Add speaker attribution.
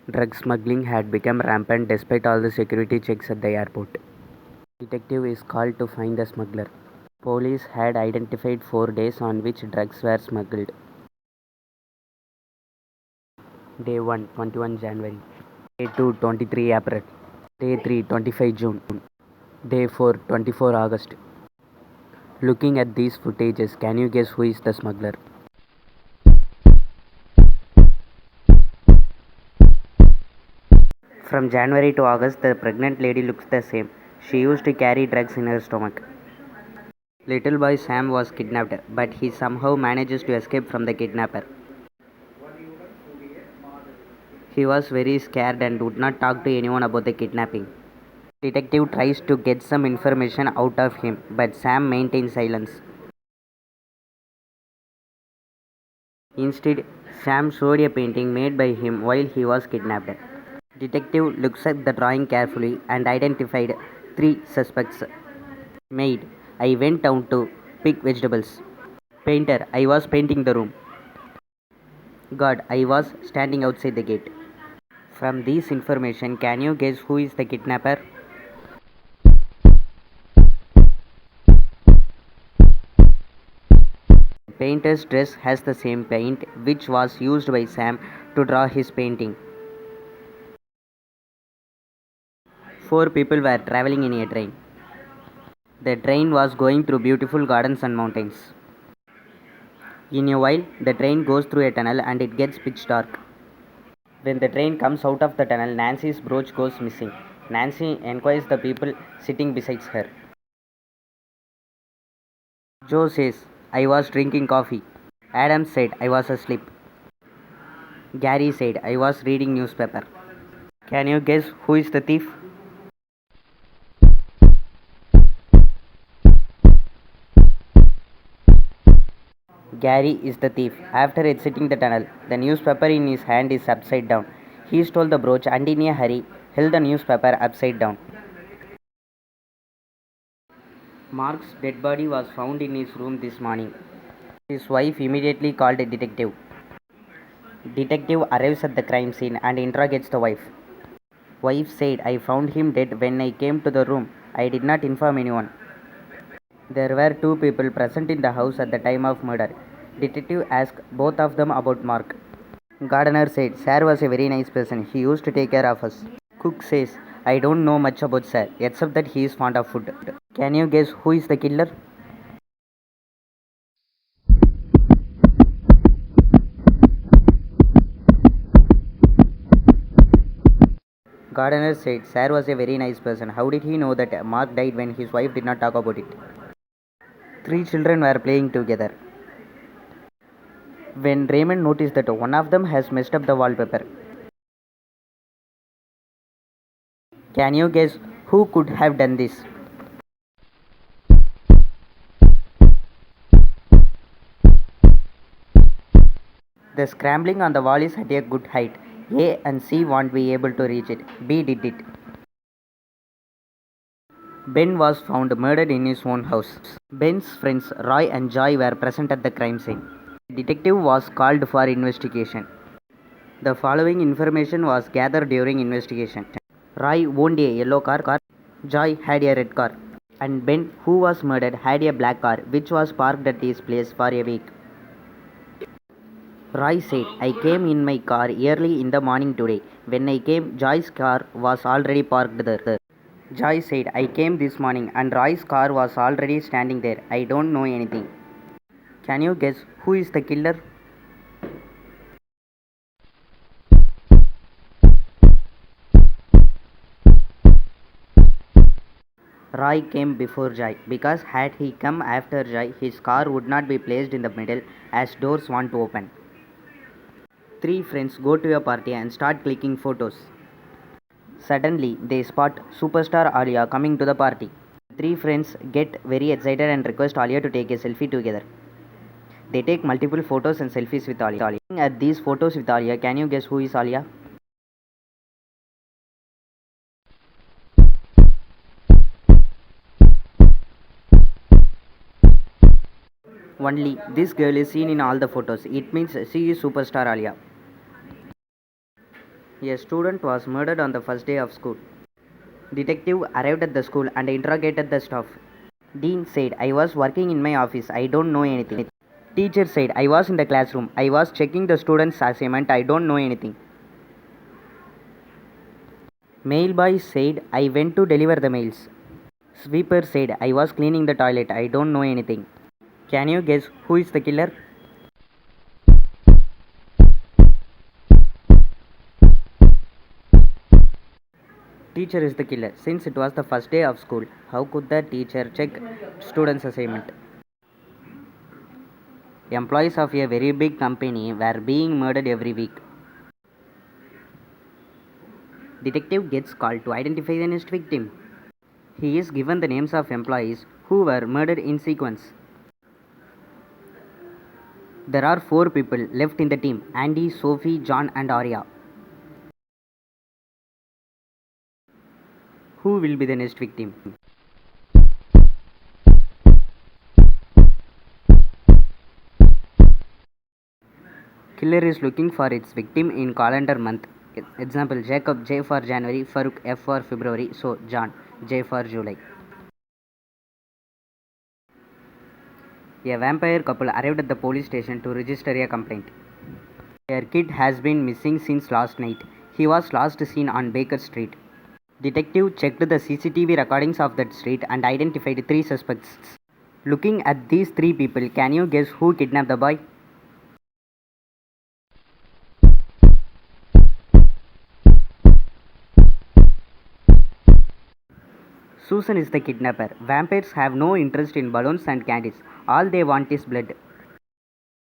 Speaker 1: Drug smuggling had become rampant despite all the security checks at the airport. Detective is called to find the smuggler. Police had identified 4 days on which drugs were smuggled. Day 1, 21 January. Day 2, 23 April. Day 3, 25 June. Day 4, 24 August. Looking at these footages, can you guess who is the smuggler? From January to August, the pregnant lady looks the same. She used to carry drugs in her stomach. Little boy Sam was kidnapped, but he somehow manages to escape from the kidnapper. He was very scared and would not talk to anyone about the kidnapping. Detective tries to get some information out of him, but Sam maintains silence. Instead, Sam showed a painting made by him while he was kidnapped. Detective looks at the drawing carefully and identified three suspects. Maid, I went down to pick vegetables. Painter, I was painting the room. Guard, I was standing outside the gate. From this information, can you guess who is the kidnapper? Painter's dress has the same paint which was used by Sam to draw his painting. Four people were traveling in a train. The train was going through beautiful gardens and mountains. In a while, the train goes through a tunnel and it gets pitch dark. When the train comes out of the tunnel, Nancy's brooch goes missing. Nancy enquires the people sitting beside her. Joe says, I was drinking coffee. Adam said, I was asleep. Gary said, I was reading newspaper. Can you guess who is the thief? Gary is the thief. After exiting the tunnel, the newspaper in his hand is upside down. He stole the brooch and in a hurry held the newspaper upside down. Mark's dead body was found in his room this morning. His wife immediately called a detective. Detective arrives at the crime scene and interrogates the wife. Wife said, I found him dead when I came to the room. I did not inform anyone. There were two people present in the house at the time of murder. Detective asked both of them about Mark. Gardener said, Sir was a very nice person. He used to take care of us. Cook says, I don't know much about Sir, except that he is fond of food. Can you guess who is the killer? Gardener said, Sir was a very nice person. How did he know that Mark died when his wife did not talk about it? Three children were playing together. When Raymond noticed that one of them has messed up the wallpaper. Can you guess who could have done this? The scrambling on the wall is at a good height. A and C won't be able to reach it. B did it. Ben was found murdered in his own house. Ben's friends Roy and Joy were present at the crime scene. The detective was called for investigation. The following information was gathered during investigation. Roy owned a yellow car. Joy had a red car. And Ben, who was murdered, had a black car which was parked at his place for a week. Roy said, I came in my car early in the morning today. When I came, Joy's car was already parked there. Joy said, I came this morning and Roy's car was already standing there. I don't know anything. Can you guess who is the killer? Roy came before Joy because had he come after Joy, his car would not be placed in the middle as doors want to open. Three friends go to a party and start clicking photos. Suddenly, they spot superstar Alia coming to the party. Three friends get very excited and request Alia to take a selfie together. They take multiple photos and selfies with Alia. Looking at these photos with Alia, can you guess who is Alia? Only this girl is seen in all the photos. It means she is superstar Alia. A student was murdered on the first day of school. Detective arrived at the school and interrogated the staff. Dean said, I was working in my office. I don't know anything. Teacher said, I was in the classroom. I was checking the students' assignment. I don't know anything. Mailboy said, I went to deliver the mails. Sweeper said, I was cleaning the toilet. I don't know anything. Can you guess who is the killer? Teacher is the killer. Since it was the first day of school, how could the teacher check students' assignment? Employees of a very big company were being murdered every week. Detective gets called to identify the next victim. He is given the names of employees who were murdered in sequence. There are 4 people left in the team: Andy, Sophie, John, and Arya. Who will be the next victim? Killer is looking for its victim in calendar month. Example: Jacob, J for January; Farooq, F for February; so John, J for July. A vampire couple arrived at the police station to register a complaint. Their kid has been missing since last night. He was last seen on Baker Street. Detective checked the CCTV recordings of that street and identified 3 suspects. Looking at these 3 people, can you guess who kidnapped the boy? Susan is the kidnapper. Vampires have no interest in balloons and candies. All they want is blood.